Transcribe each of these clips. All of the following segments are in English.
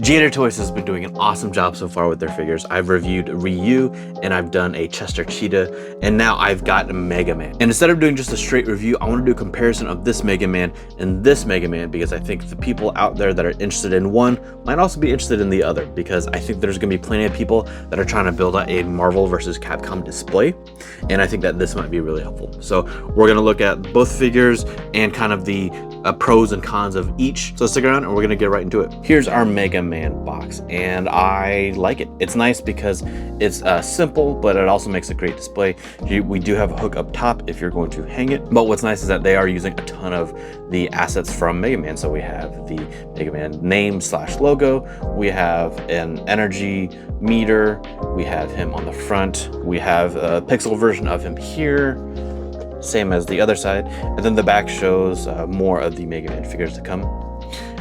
Jada Toys has been doing an awesome job so far with their figures. I've reviewed Ryu, and I've done a Chester Cheetah, and now I've got a Megaman. And instead of doing just a straight review, I want to do a comparison of this Megaman and this Megaman, because I think the people out there that are interested in one might also be interested in the other, because I think there's going to be plenty of people that are trying to build out a Marvel versus Capcom display, and I think that this might be really helpful. So we're going to look at both figures and kind of the pros and cons of each. So stick around and we're gonna get right into it. Here's our Mega Man box, and I like it. It's nice because it's simple, but it also makes a great display. We do have a hook up top if you're going to hang it, but what's nice is that they are using a ton of the assets from Mega Man. So we have the Mega Man name / logo, we have an energy meter, we have him on the front, we have a pixel version of him here, same as the other side, and then the back shows more of the Mega Man figures to come.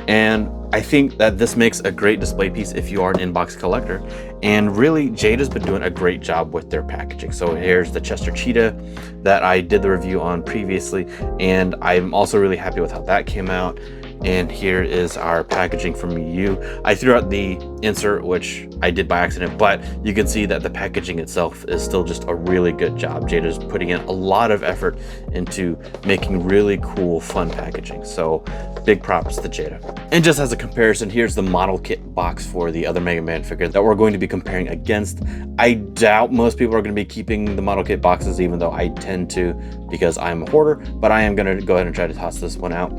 And I think that this makes a great display piece if you are an inbox collector. And really, Jada's been doing a great job with their packaging. So here's the Chester Cheetah that I did the review on previously, and I'm also really happy with how that came out. And here is our packaging from Ryu. I threw out the insert, which I did by accident, but you can see that the packaging itself is still just a really good job. Jada's putting in a lot of effort into making really cool, fun packaging. So big props to Jada. And just as a comparison, here's the model kit box for the other Mega Man figure that we're going to be comparing against. I doubt most people are going to be keeping the model kit boxes, even though I tend to, because I'm a hoarder, but I am going to go ahead and try to toss this one out.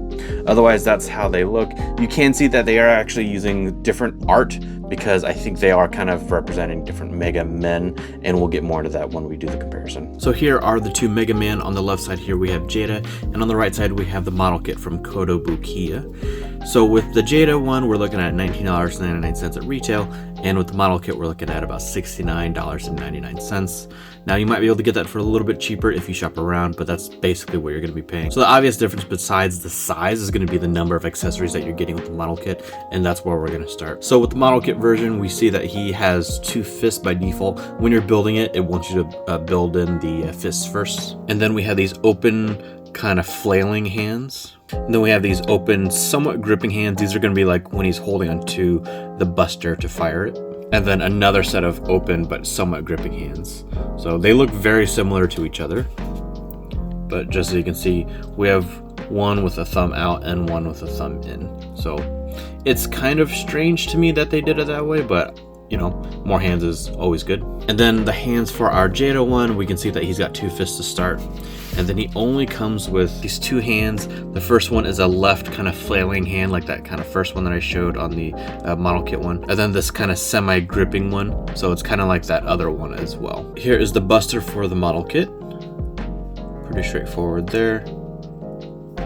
Otherwise, that's how they look. You can see that they are actually using different art, because I think they are kind of representing different Mega Men, and we'll get more into that when we do the comparison. So here are the two Mega Men. On the left side here we have Jada, and on the right side we have the model kit from Kotobukiya. So with the Jada one, we're looking at $19.99 at retail, and with the model kit we're looking at about $69.99. Now you might be able to get that for a little bit cheaper if you shop around, but that's basically what you're going to be paying. So the obvious difference besides the size is going to be the number of accessories that you're getting with the model kit, and that's where we're going to start. So with the model kit version, we see that he has two fists by default. When you're building it, it wants you to build in the fists first. And then we have these open kind of flailing hands. And then we have these open, somewhat gripping hands. These are going to be like when he's holding onto the buster to fire it. And then another set of open but somewhat gripping hands. So they look very similar to each other. But just so you can see, we have one with a thumb out and one with a thumb in. So it's kind of strange to me that they did it that way, but you know, more hands is always good. And then the hands for our Jada one, we can see that he's got two fists to start. And then he only comes with these two hands. The first one is a left kind of flailing hand, like that kind of first one that I showed on the model kit one. And then this kind of semi-gripping one. So it's kind of like that other one as well. Here is the buster for the model kit. Pretty straightforward there.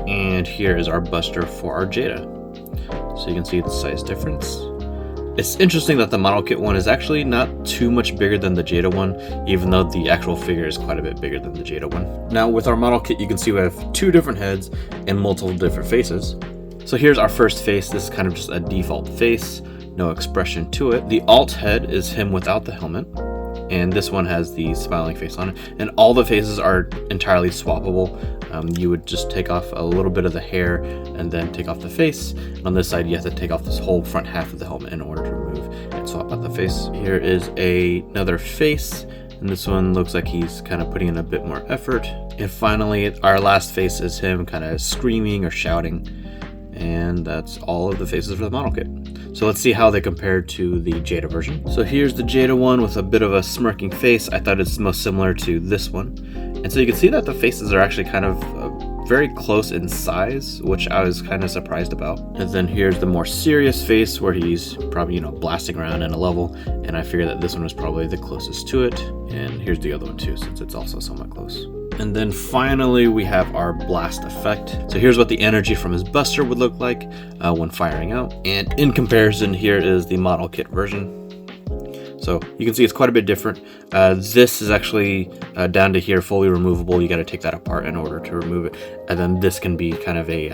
And here is our buster for our Jada. So you can see the size difference. It's interesting that the model kit one is actually not too much bigger than the Jada one, even though the actual figure is quite a bit bigger than the Jada one. Now with our model kit, you can see we have two different heads and multiple different faces. So here's our first face. This is kind of just a default face, no expression to it. The alt head is him without the helmet, and this one has the smiling face on it. And all the faces are entirely swappable. You would just take off a little bit of the hair and then take off the face. And on this side, you have to take off this whole front half of the helmet in order to remove and swap out the face. Here is another face, and this one looks like he's kind of putting in a bit more effort. And finally, our last face is him kind of screaming or shouting. And that's all of the faces for the model kit. So let's see how they compare to the Jada version. So here's the Jada one with a bit of a smirking face. I thought it's most similar to this one. And so you can see that the faces are actually kind of very close in size, which I was kind of surprised about. And then here's the more serious face where he's probably, blasting around in a level. And I figured that this one was probably the closest to it. And here's the other one too, since it's also somewhat close. And then finally we have our blast effect. So here's what the energy from his buster would look like when firing out. And in comparison, here is the model kit version. So you can see it's quite a bit different. This is actually down to here, fully removable. You got to take that apart in order to remove it. And then this can be kind of a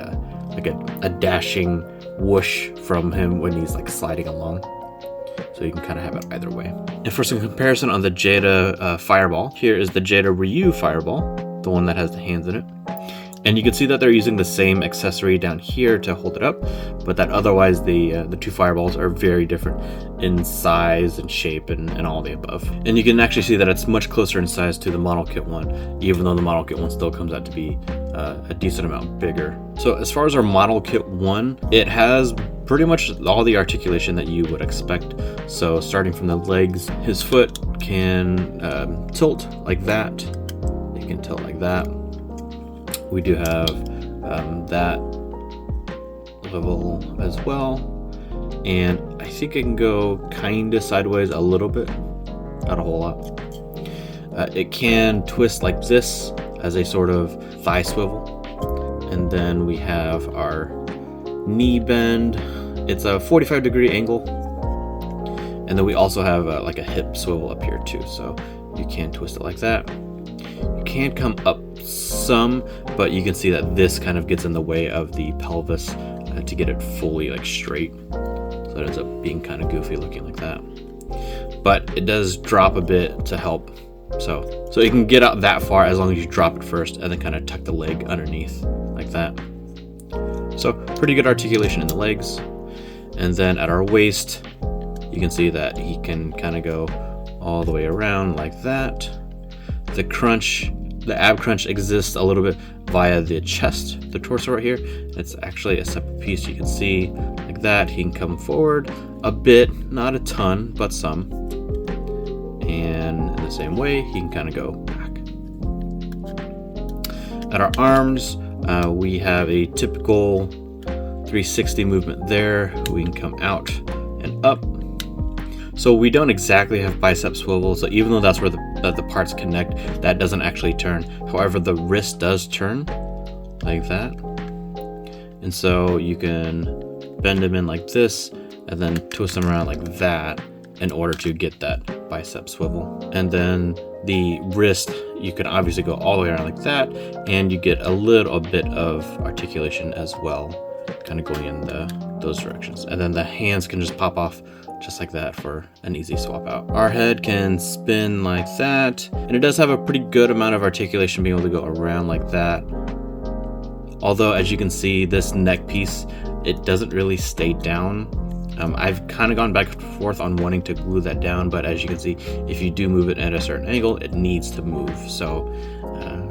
dashing whoosh from him when he's like sliding along. So you can kind of have it either way. And for some comparison on the Jada Fireball, here is the Jada Ryu Fireball, the one that has the hands in it. And you can see that they're using the same accessory down here to hold it up, but that otherwise the two fireballs are very different in size and shape and all the above. And you can actually see that it's much closer in size to the model kit one, even though the model kit one still comes out to be a decent amount bigger. So as far as our model kit one, it has pretty much all the articulation that you would expect. So starting from the legs, his foot can tilt like that. It can tilt like that. We do have that level as well, and I think it can go kind of sideways a little bit, not a whole lot. It can twist like this as a sort of thigh swivel, and then we have our knee bend. It's a 45-degree angle, and then we also have like a hip swivel up here too, so you can twist it like that. You can come up some, but you can see that this kind of gets in the way of the pelvis to get it fully like straight, so it ends up being kind of goofy looking like that. But it does drop a bit to help, so you can get out that far as long as you drop it first and then kind of tuck the leg underneath like that. So pretty good articulation in the legs. And then at our waist, you can see that he can kind of go all the way around like that. The crunch, the ab crunch exists a little bit via the chest, the torso right here. It's actually a separate piece. You can see like that. He can come forward a bit, not a ton, but some. And in the same way, he can kind of go back. At our arms, we have a typical 360 movement there. We can come out and up. So we don't exactly have bicep swivel, so even though that's where the parts connect, that doesn't actually turn. However, the wrist does turn like that. And so you can bend them in like this and then twist them around like that in order to get that bicep swivel. And then the wrist, you can obviously go all the way around like that, and you get a little bit of articulation as well, kind of going in those directions. And then the hands can just pop off just like that for an easy swap out. Our head can spin like that, and it does have a pretty good amount of articulation being able to go around like that. Although, as you can see, this neck piece, it doesn't really stay down. I've kind of gone back and forth on wanting to glue that down, but as you can see, if you do move it at a certain angle, it needs to move. So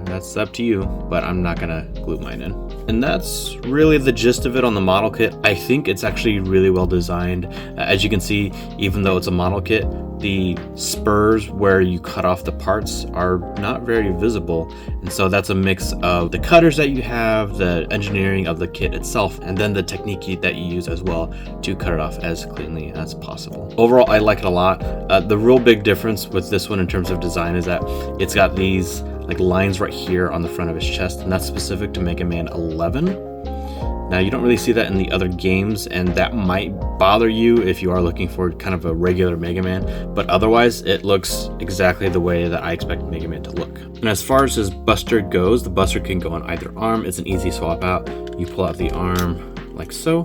that's up to you, but I'm not gonna glue mine in. And that's really the gist of it on the model kit. I think it's actually really well designed. As you can see, even though it's a model kit, the spurs where you cut off the parts are not very visible. And so that's a mix of the cutters that you have, the engineering of the kit itself, and then the technique that you use as well to cut it off as cleanly as possible. Overall, I like it a lot. The real big difference with this one in terms of design is that it's got these like lines right here on the front of his chest, and that's specific to Mega Man 11. Now, you don't really see that in the other games, and that might bother you if you are looking for kind of a regular Mega Man, but otherwise it looks exactly the way that I expect Mega Man to look. And as far as his buster goes, the buster can go on either arm. It's an easy swap out. You pull out the arm like so.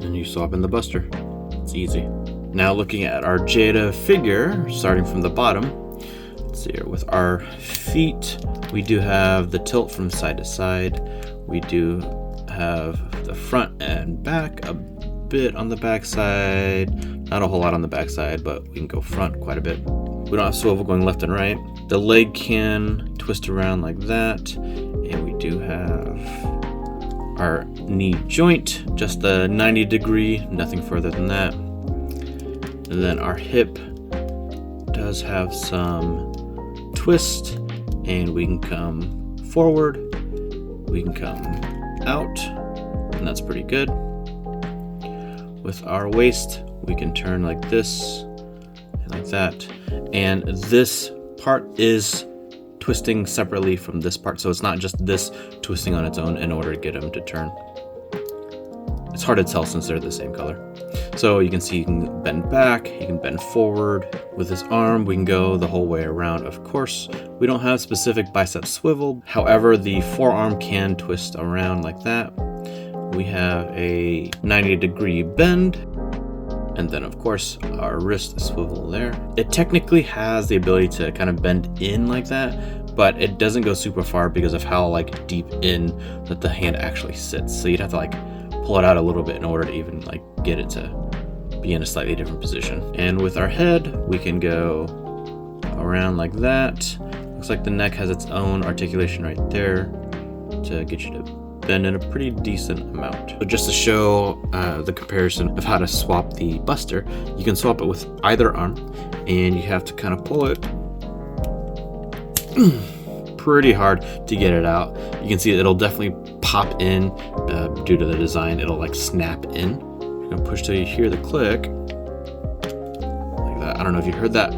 And you swap in the buster. It's easy. Now looking at our Jada figure, starting from the bottom, let's see here, with our feet, we do have the tilt from side to side. We do have the front and back, a bit on the back side, not a whole lot on the back side, but we can go front quite a bit. We don't have swivel going left and right. The leg can twist around like that, and we do have our knee joint, just a 90-degree, nothing further than that. And then our hip does have some twist, and we can come forward, we can come out, and that's pretty good. With our waist, we can turn like this and like that. And this part is twisting separately from this part, so it's not just this twisting on its own in order to get him to turn. It's hard to tell since they're the same color. So you can see you can bend back, you can bend forward. With his arm, we can go the whole way around, of course. We don't have specific bicep swivel. However, the forearm can twist around like that. We have a 90-degree bend. And then of course our wrist swivel there. It technically has the ability to kind of bend in like that, but it doesn't go super far because of how like deep in that the hand actually sits. So you'd have to like pull it out a little bit in order to even like get it to be in a slightly different position. And with our head, we can go around like that. Looks like the neck has its own articulation right there to get you to bend in a pretty decent amount. So just to show the comparison of how to swap the buster, you can swap it with either arm, and you have to kind of pull it pretty hard to get it out. You can see it'll definitely pop in due to the design. It'll like snap in. You're gonna push till you hear the click like that. I don't know if you heard that,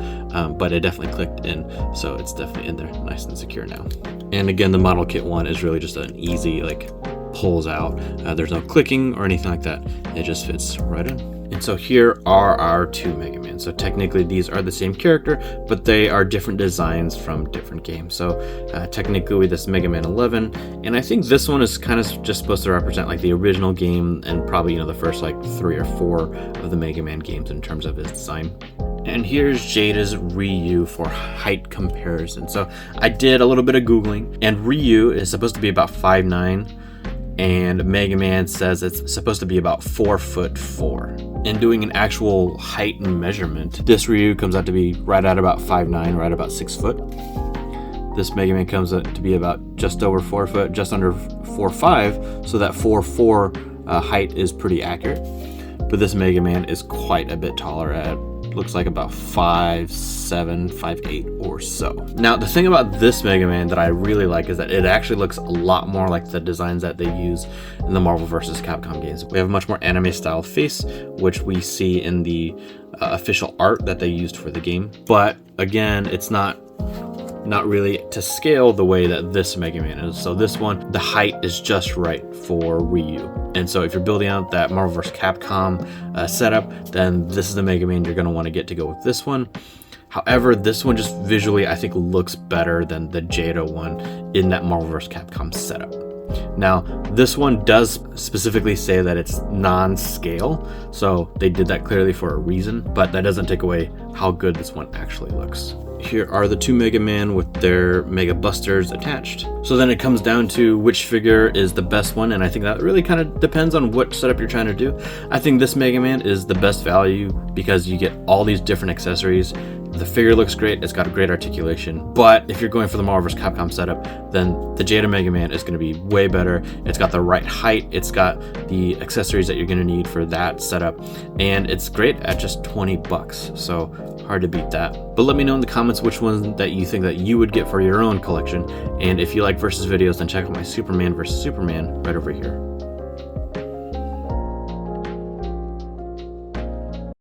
but it definitely clicked in, so it's definitely in there nice and secure now. And again, the model kit one is really just an easy like pulls out. There's no clicking or anything like that. It just fits right in. And so here are our two Mega Man. So technically these are the same character, but they are different designs from different games. So technically this Mega Man 11, and I think this one is kind of just supposed to represent like the original game and probably, you know, the first like 3 or 4 of the Mega Man games in terms of its design. And here's Jada's Ryu for height comparison. So I did a little bit of Googling, and Ryu is supposed to be about 5'9", and Mega Man says it's supposed to be about 4'4". And doing an actual height and measurement, this Ryu comes out to be right at about 5'9", right about 6 foot. This Mega Man comes out to be about just over 4 foot, just under 4'5", so that 4'4" height is pretty accurate. But this Mega Man is quite a bit taller at looks like about 5'7", 5'8" or so. Now the thing about this Mega Man that I really like is that it actually looks a lot more like the designs that they use in the Marvel vs. Capcom games. We have a much more anime style face, which we see in the official art that they used for the game. But again, it's not really to scale the way that this Mega Man is. So this one, the height is just right for Ryu. And so if you're building out that Marvel vs. Capcom setup, then this is the Mega Man you're going to want to get to go with this one. However, this one just visually, I think, looks better than the Jada one in that Marvel vs. Capcom setup. Now, this one does specifically say that it's non-scale, so they did that clearly for a reason, but that doesn't take away how good this one actually looks. Here are the two Mega Man with their Mega Busters attached. So then it comes down to which figure is the best one, and I think that really kind of depends on what setup you're trying to do. I think this Mega Man is the best value because you get all these different accessories. The figure looks great, it's got a great articulation, but if you're going for the Marvel vs. Capcom setup, then the Jada Mega Man is going to be way better. It's got the right height, it's got the accessories that you're going to need for that setup, and it's great at just $20, so hard to beat that. But let me know in the comments which one that you think that you would get for your own collection, and if you like versus videos, then check out my Superman vs. Superman right over here.